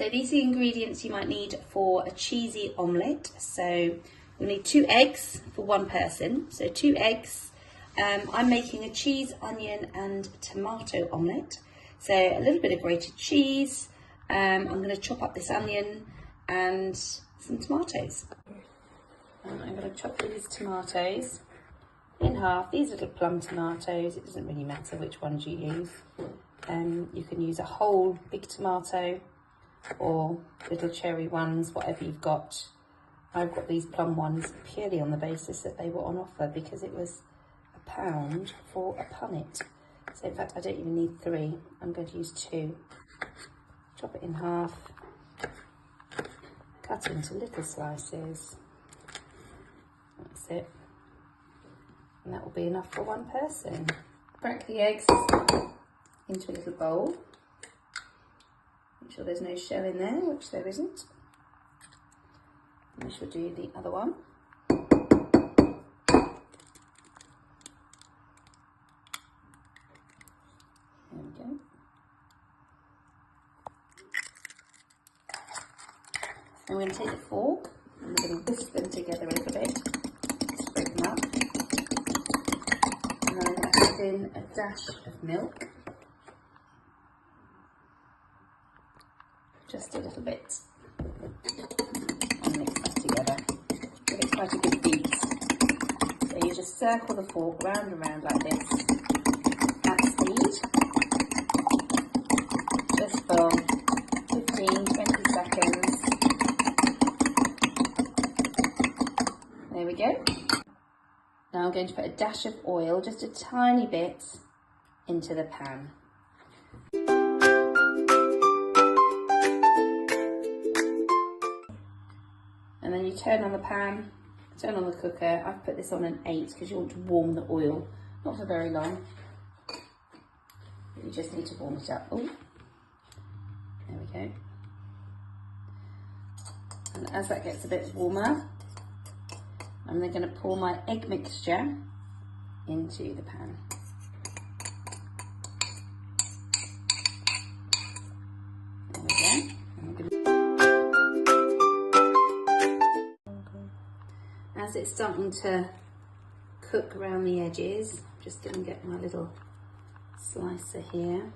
So these are the ingredients you might need for a cheesy omelette. So we'll need 2 eggs for one person. So 2 eggs. I'm making a cheese, onion and tomato omelette. So a little bit of grated cheese. I'm going to chop up this onion and some tomatoes. And I'm going to chop these tomatoes in half. These little plum tomatoes, it doesn't really matter which ones you use. You can use a whole big tomato or little cherry ones, whatever you've got. I've got these plum ones purely on the basis that they were on offer because it was £1 for a punnet. So in fact I don't even need 3, I'm going to use 2. Chop it in half, cut it into little slices. That's it. And that will be enough for one person. Crack the eggs into a little bowl. Make sure there's no shell in there, which there isn't. And we shall do the other one. There we go. And we're going to take the fork and we're going to whisk them together a little bit. Spread them up. And then I'm going to add in a dash of milk. Just a little bit. And mix that together. Give it quite a good beat. So you just circle the fork round and round like this at speed. Just for 15-20 seconds. There we go. Now I'm going to put a dash of oil, just a tiny bit, into the pan. And then you turn on the pan, turn on the cooker. I've put this on an 8 because you want to warm the oil, not for very long. You just need to warm it up. Oh, there we go. And as that gets a bit warmer, I'm then going to pour my egg mixture into the pan. There we go. As it's starting to cook around the edges, I'm just going to get my little slicer here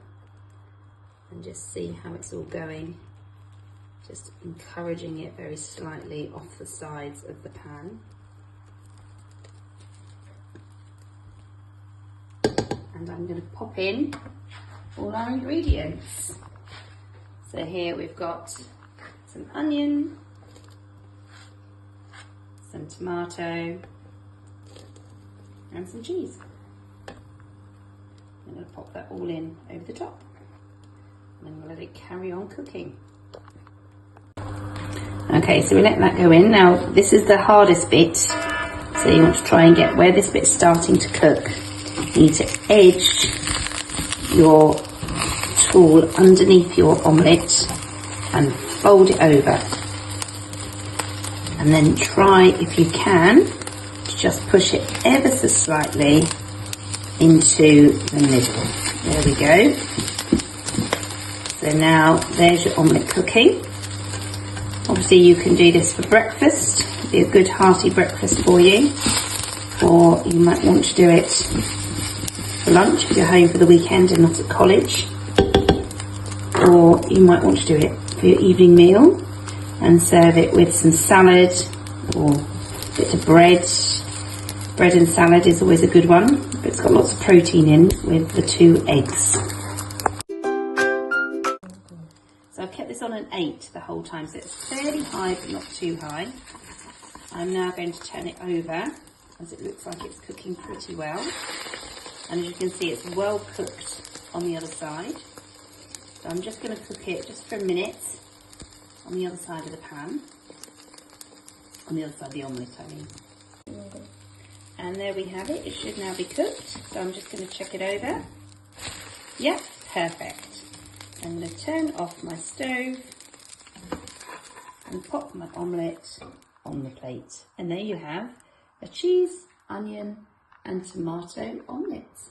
and just see how it's all going. Just encouraging it very slightly off the sides of the pan. And I'm going to pop in all our ingredients. So here we've got some onion, some tomato and some cheese. I'm going to pop that all in over the top and then we'll let it carry on cooking. Okay, so we let that go in. Now this is the hardest bit, so you want to try and get where this bit's starting to cook. You need to edge your tool underneath your omelette and fold it over. And then try, if you can, to just push it ever so slightly into the middle. There we go. So now there's your omelette cooking. Obviously you can do this for breakfast, it'll be a good hearty breakfast for you. Or you might want to do it for lunch if you're home for the weekend and not at college. Or you might want to do it for your evening meal and serve it with some salad or a bit of bread. Bread and salad is always a good one, but it's got lots of protein in with the 2 eggs. So I've kept this on an 8 the whole time, so it's fairly high but not too high. I'm now going to turn it over as it looks like it's cooking pretty well. And as you can see, it's well cooked on the other side. So I'm just going to cook it just for a minute on the other side of the pan. On the other side of the omelette, I mean. And there we have it. It should now be cooked. So I'm just going to check it over. Yep, perfect. I'm going to turn off my stove and pop my omelette on the plate. And there you have a cheese, onion and tomato omelette.